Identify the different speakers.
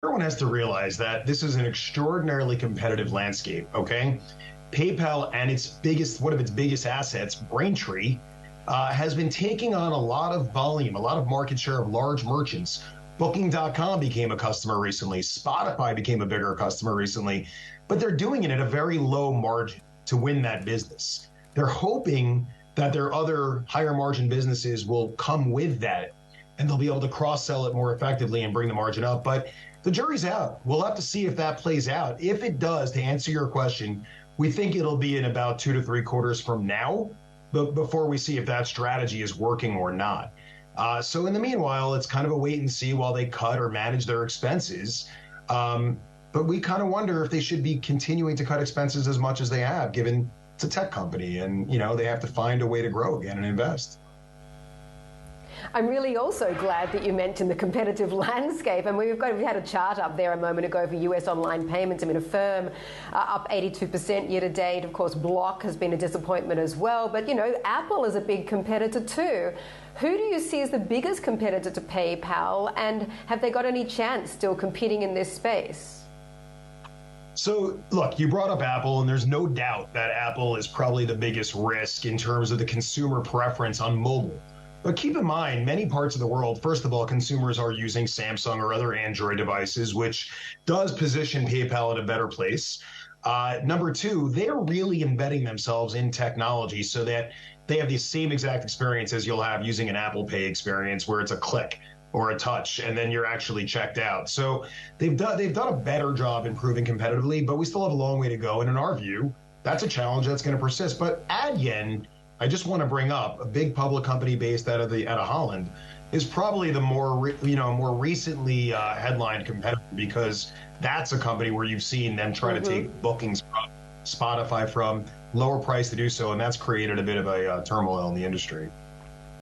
Speaker 1: Everyone has to realize that this is an extraordinarily competitive landscape, okay? PayPal and one of its biggest assets, Braintree, has been taking on a lot of volume, a lot of market share of large merchants. Booking.com became a customer recently. Spotify became a bigger customer recently, but they're doing it at a very low margin to win that business. They're hoping that their other higher margin businesses will come with that and they'll be able to cross-sell it more effectively and bring the margin up. But the jury's out. We'll have to see if that plays out. If it does, to answer your question, we think it'll be in about 2 to 3 quarters from now, but before we see if that strategy is working or not. So in the meanwhile, it's kind of a wait and see while they cut or manage their expenses. But we kind of wonder if they should be continuing to cut expenses as much as they have, given it's a tech company and, they have to find a way to grow again and invest.
Speaker 2: I'm really also glad that you mentioned the competitive landscape, and we've had a chart up there a moment ago for US online payments. I mean, Affirm up 82% year to date. Of course, Block has been a disappointment as well, but Apple is a big competitor too. Who do you see as the biggest competitor to PayPal, and have they got any chance still competing in this space?
Speaker 1: So, look, you brought up Apple, and there's no doubt that Apple is probably the biggest risk in terms of the consumer preference on mobile. But keep in mind, many parts of the world, first of all, consumers are using Samsung or other Android devices, which does position PayPal in a better place. Number two, they're really embedding themselves in technology so that they have the same exact experience as you'll have using an Apple Pay experience, where it's a click or a touch, and then you're actually checked out. So they've done a better job improving competitively, but we still have a long way to go. And in our view, that's a challenge that's going to persist. But Adyen, I just want to bring up, a big public company based out of Holland, is probably the more recently headlined competitor, because that's a company where you've seen them try to take bookings from Spotify from lower price to do so, and that's created a bit of a turmoil in the industry.